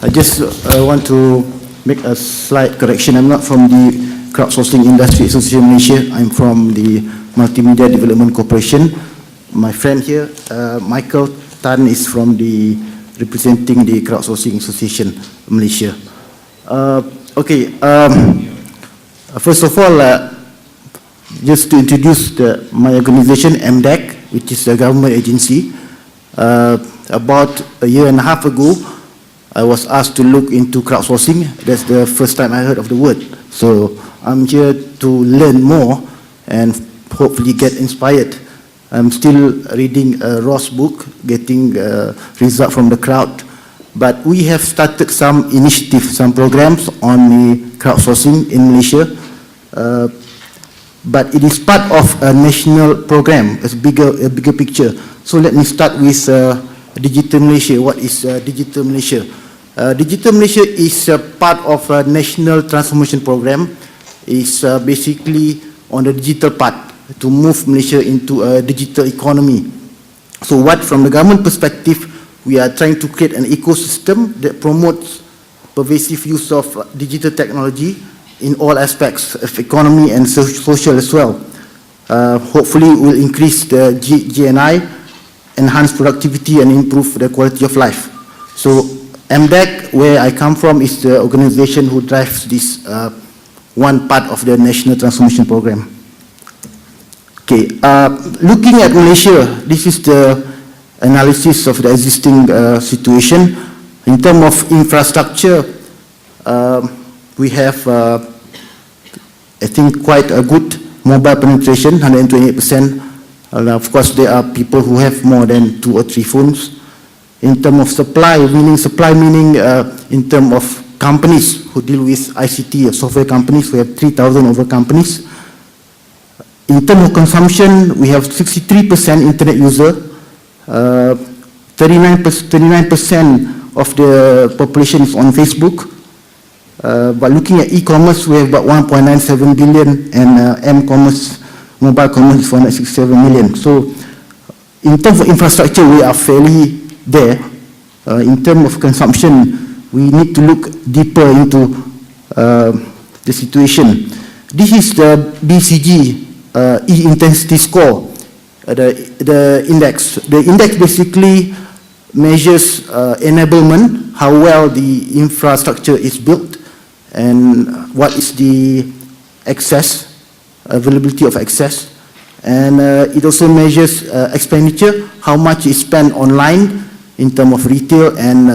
I just want to make a slight correction. I'm not from the Crowdsourcing Industry Association Malaysia. I'm from the Multimedia Development Corporation. My friend here, Michael Tan, is from the representing the Crowdsourcing Association Malaysia. First of all, just to introduce my organization, MDEC, which is a government agency. About a year and a half ago, I was asked to look into crowdsourcing. That's the first time I heard of the word. So I'm here to learn more and hopefully get inspired. I'm still reading Ross' book, getting result from the crowd. But we have started some initiatives, some programs on the crowdsourcing in Malaysia. But it is part of a national program, a bigger picture. So let me start with Digital Malaysia. What is Digital Malaysia? Digital Malaysia is part of a national transformation program. It's basically on the digital part to move Malaysia into a digital economy. So what, from the government perspective, we are trying to create an ecosystem that promotes pervasive use of digital technology in all aspects of economy and social as well. Hopefully, will increase the GNI, enhance productivity, and improve the quality of life. So MDEC, where I come from, is the organization who drives this one part of the National Transformation Program. Okay, looking at Malaysia, this is the analysis of the existing situation. In terms of infrastructure, we have, I think, quite a good mobile penetration, 128%. Of course, there are people who have more than 2 or 3 phones. In terms of supply meaning in terms of companies who deal with ICT or software companies, we have 3,000 over companies. In terms of consumption, we have 63% internet user, 39% of the population is on Facebook. But looking at e-commerce, we have about 1.97 billion, and m-commerce, mobile commerce is 467 million. So in terms of infrastructure, we are fairly there. In terms of consumption, we need to look deeper into the situation. This is the BCG E-intensity score, the index. The index basically measures enablement, how well the infrastructure is built, and what is the access, availability of access. And it also measures expenditure, how much is spent online in terms of retail and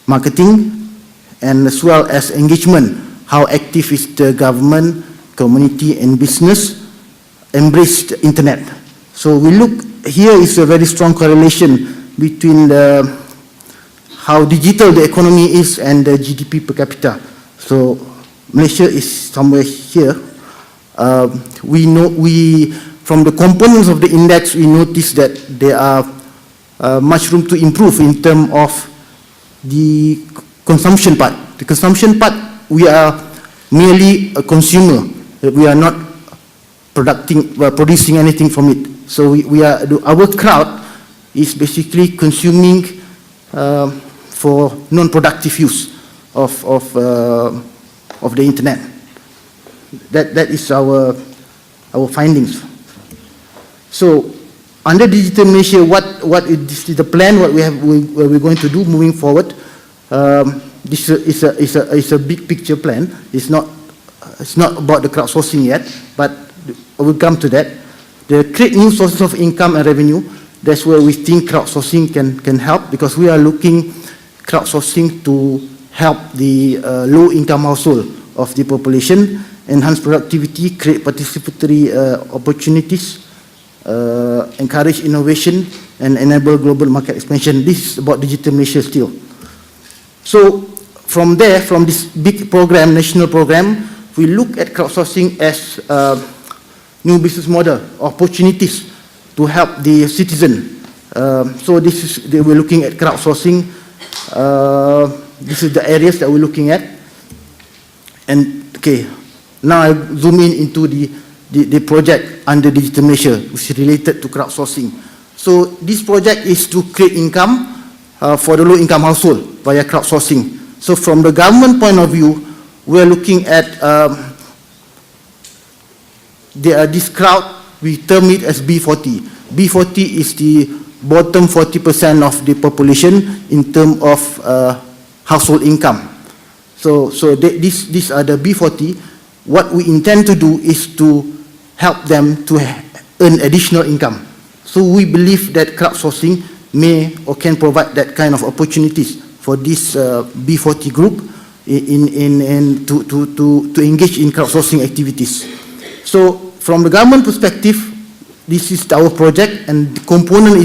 marketing, and as well as engagement, how active is the government, community, and business embrace the internet. So we look, here is a very strong correlation between how digital the economy is and the GDP per capita. So Malaysia is somewhere here. From the components of the index, we notice that there are much room to improve in terms of the consumption part. The consumption part, we are merely a consumer. We are not producing anything from it. So our crowd is basically consuming for non-productive use of the internet. That is our findings. So under Digital Malaysia, what is the plan? What we're going to do moving forward? This is a big picture plan. It's not about the crowdsourcing yet, but I will come to that. The create new sources of income and revenue. That's where we think crowdsourcing can help, because we are looking crowdsourcing to help the low-income household of the population, enhance productivity, create participatory opportunities, encourage innovation, and enable global market expansion. This is about Digital Malaysia still. So from there, from this big program, national program, we look at crowdsourcing as a new business model, opportunities to help the citizen. So we're looking at crowdsourcing. This is the areas that we're looking at. And okay, now I zoom into the project under Digital Malaysia, which is related to crowdsourcing. So this project is to create income for the low-income household, via crowdsourcing. So from the government point of view, we are looking at this crowd, we term it as B40. B40 is the bottom 40% of the population in terms of household income. So these are the B40. What we intend to do is to help them to earn additional income. So we believe that crowdsourcing may or can provide that kind of opportunities for this B40 group to engage in crowdsourcing activities. So from the government perspective, this is our project, and the component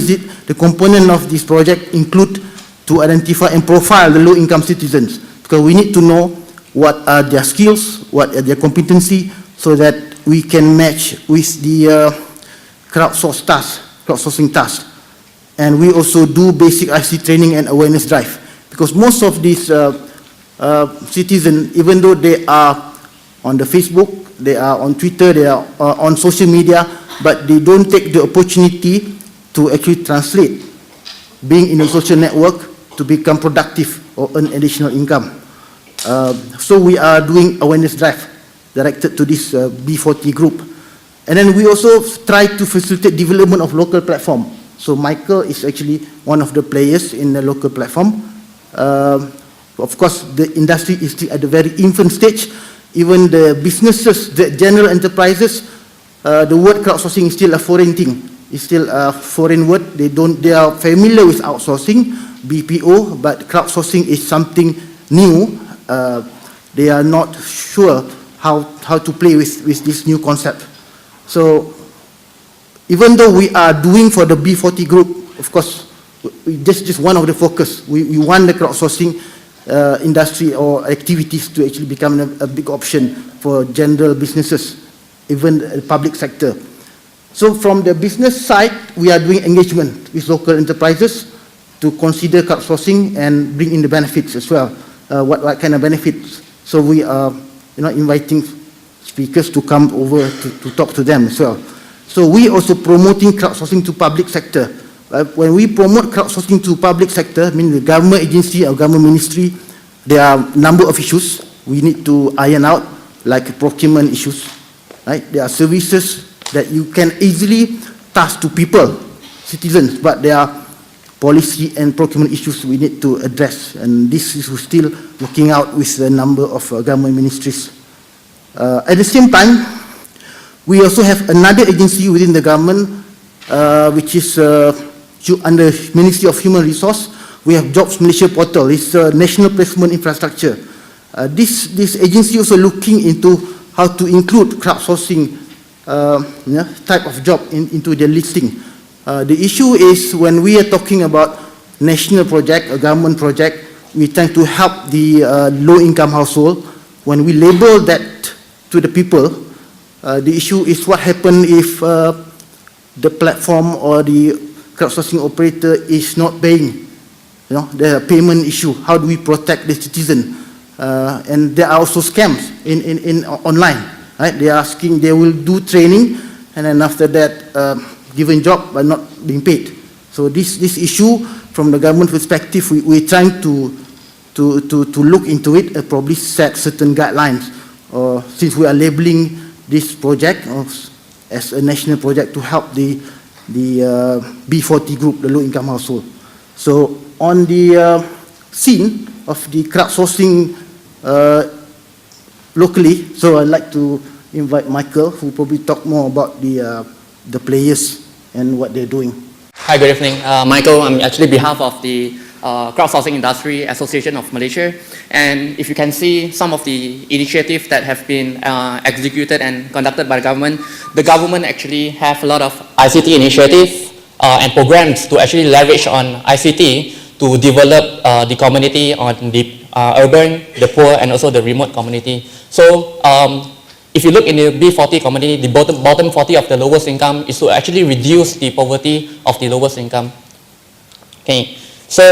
of this project include to identify and profile the low-income citizens, because we need to know what are their skills, what are their competency, so that we can match with the crowdsourcing task. And we also do basic ICT training and awareness drive, because most of these citizens, even though they are on the Facebook, they are on Twitter, they are on social media, but they don't take the opportunity to actually translate being in a social network to become productive or earn additional income. So we are doing awareness drive directed to this B40 group. And then we also try to facilitate development of local platform. So Michael is actually one of the players in the local platform. Of course, the industry is still at the very infant stage. Even the businesses, the general enterprises, the word crowdsourcing is still a foreign thing. It's still a foreign word. They are familiar with outsourcing, BPO, but crowdsourcing is something new. They are not sure how to play with this new concept. So even though we are doing for the B40 group, of course, just one of the focus. We want the crowdsourcing industry or activities to actually become a big option for general businesses, even the public sector. So from the business side, we are doing engagement with local enterprises to consider crowdsourcing and bring in the benefits as well. What kind of benefits? So we are inviting speakers to come over to talk to them as well. So we also promoting crowdsourcing to public sector. When we promote crowdsourcing to public sector, I mean the government agency or government ministry, there are a number of issues we need to iron out, like procurement issues, right? There are services that you can easily task to people, citizens, but there are policy and procurement issues we need to address, and this is still working out with a number of government ministries. At the same time, we also have another agency within the government, which is under Ministry of Human Resource. We have Jobs Malaysia Portal. It's a national placement infrastructure. This agency also looking into how to include crowdsourcing type of job into their listing. The issue is when we are talking about national project, a government project, we tend to help the low-income household. When we label that to the people, the issue is what happens if the platform or the crowdsourcing operator is not paying. The payment issue. How do we protect the citizen? And there are also scams in online. Right? They are asking, they will do training, and then after that, given job but not being paid. So this issue, from the government perspective, we're trying to look into it, probably set certain guidelines. Since we are labeling this project as a national project to help the B40 group, the low-income household. So on the scene of the crowdsourcing locally, so I'd like to invite Michael, who will probably talk more about the players and what they're doing. Hi, good evening. Michael, I'm actually behalf of the Crowdsourcing Industry Association of Malaysia. And if you can see some of the initiatives that have been executed and conducted by the government actually have a lot of ICT initiatives and programs to actually leverage on ICT to develop the community on the urban, the poor, and also the remote community. So if you look in the B40 community, the bottom 40 of the lowest income is to actually reduce the poverty of the lowest income. Okay. So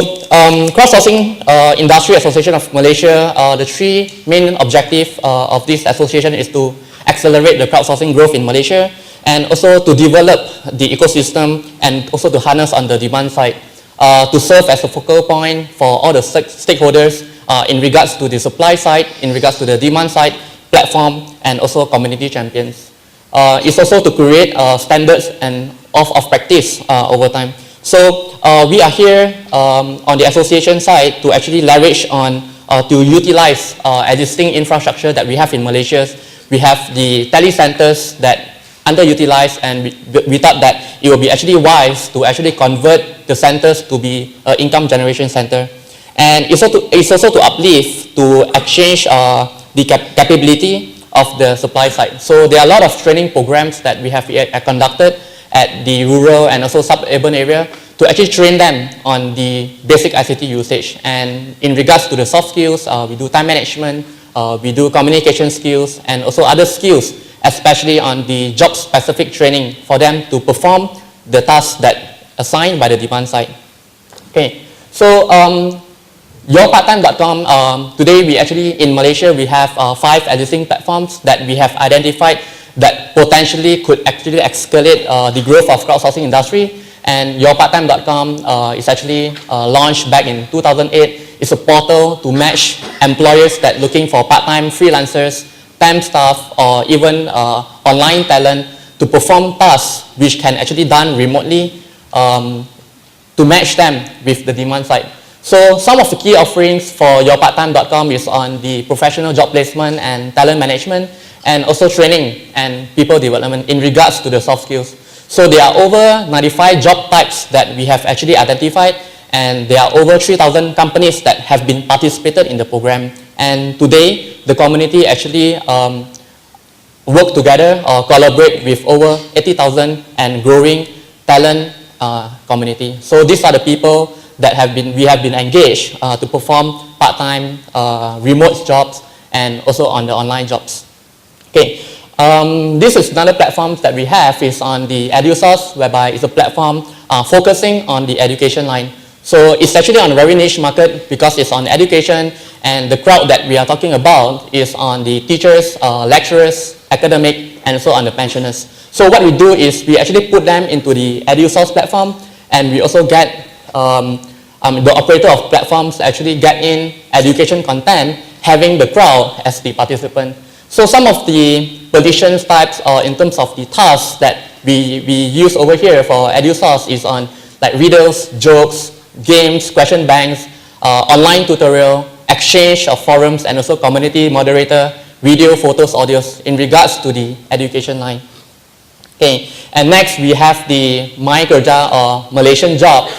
Crowdsourcing Industry Association of Malaysia, the three main objectives of this association is to accelerate the crowdsourcing growth in Malaysia, and also to develop the ecosystem, and also to harness on the demand side. to serve as a focal point for all the stakeholders in regards to the supply side, in regards to the demand side, platform, and also community champions. It's also to create standards and of practice over time. So we are here on the association side to actually leverage on, to utilize existing infrastructure that we have in Malaysia. We have the telecenters that underutilized, and we thought that it would be actually wise to actually convert the centers to be an income generation center. And it's also to uplift, to exchange the capability of the supply side. So there are a lot of training programs that we have conducted at the rural and also suburban area to actually train them on the basic ICT usage. And in regards to the soft skills, we do time management, we do communication skills, and also other skills, especially on the job-specific training for them to perform the tasks that assigned by the demand side. Okay, so yourparttime.com, today we actually, in Malaysia, we have 5 existing platforms that we have identified that potentially could actually escalate the growth of crowdsourcing industry. And yourparttime.com is actually launched back in 2008. It's a portal to match employers that looking for part-time freelancers, temp staff, or even online talent to perform tasks which can actually done remotely to match them with the demand side. So some of the key offerings for yourparttime.com is on the professional job placement and talent management, and also training and people development in regards to the soft skills. So there are over 95 job types that we have actually identified, and there are over 3,000 companies that have been participated in the program. And today, the community actually work together or collaborate with over 80,000 and growing talent community. So these are the people that we have been engaged to perform part-time remote jobs and also on the online jobs. Okay, this is another platform that we have is on the EduSource, whereby it's a platform focusing on the education line. So it's actually on a very niche market because it's on education, and the crowd that we are talking about is on the teachers, lecturers, academic, and also on the pensioners. So what we do is we actually put them into the EduSource platform, and we also get the operator of platforms actually get in education content, having the crowd as the participant. So some of the positions types in terms of the tasks that we use over here for EduSource is on like riddles, jokes, games, question banks, online tutorial, exchange of forums, and also community moderator, video, photos, audios in regards to the education line. Okay, and next we have the MyKerja or Malaysian Job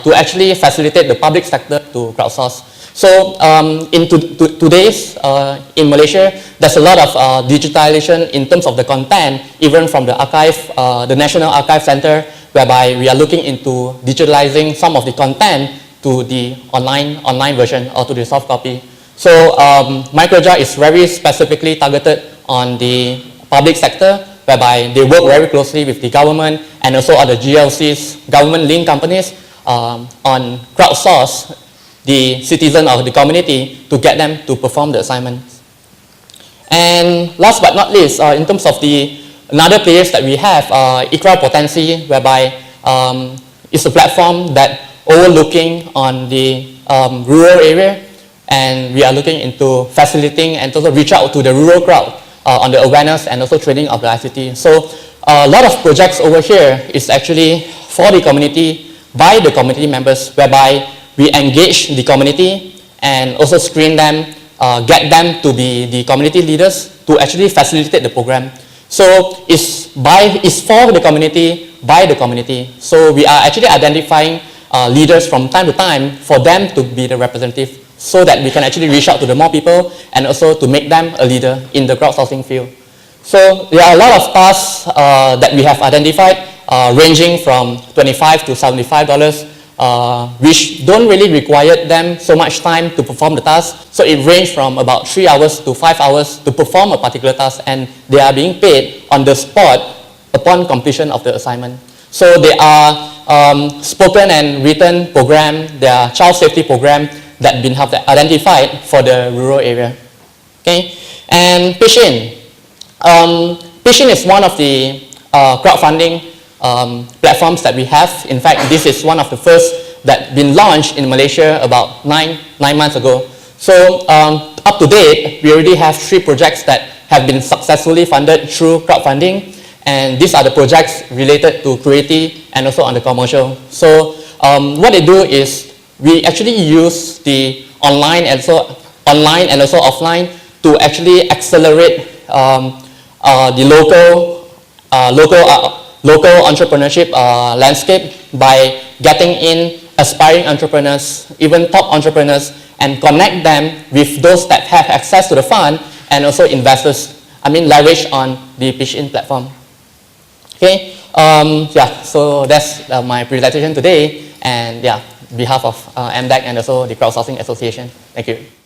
to actually facilitate the public sector to crowdsource. So today's in Malaysia, there's a lot of digitalization in terms of the content, even from the archive, the National Archive Center, whereby we are looking into digitalizing some of the content to the online version or to the soft copy. So MyKerja is very specifically targeted on the public sector, whereby they work very closely with the government and also other GLCs, government-linked companies, on crowdsource the citizen or the community to get them to perform the assignments. And last but not least, in terms of the another players that we have, Ikra Potensi, whereby it's a platform that overlooking on the rural area, and we are looking into facilitating and also reach out to the rural crowd on the awareness and also training of the ICT. So a lot of projects over here is actually for the community, by the community members, whereby we engage the community and also screen them, get them to be the community leaders to actually facilitate the program. So it's for the community, by the community. So we are actually identifying leaders from time to time for them to be the representative, so that we can actually reach out to the more people and also to make them a leader in the crowdsourcing field. So there are a lot of tasks that we have identified, ranging from $25 to $75, which don't really require them so much time to perform the task. So it ranges from about 3 hours to 5 hours to perform a particular task, and they are being paid on the spot upon completion of the assignment. So there are spoken and written program, there are child safety program that been identified for the rural area. Okay, and Pishin. Pishin is one of the crowdfunding platforms that we have. In fact, this is one of the first that been launched in Malaysia about nine months ago. So up to date, we already have 3 projects that have been successfully funded through crowdfunding, and these are the projects related to creative and also on the commercial. So what they do is we actually use the online and also offline to actually accelerate the local entrepreneurship landscape by getting in aspiring entrepreneurs, even top entrepreneurs, and connect them with those that have access to the fund and also investors, leverage on the Pitch-in platform. Okay, yeah, so that's my presentation today, and yeah, on behalf of MDAC and also the Crowdsourcing Association. Thank you.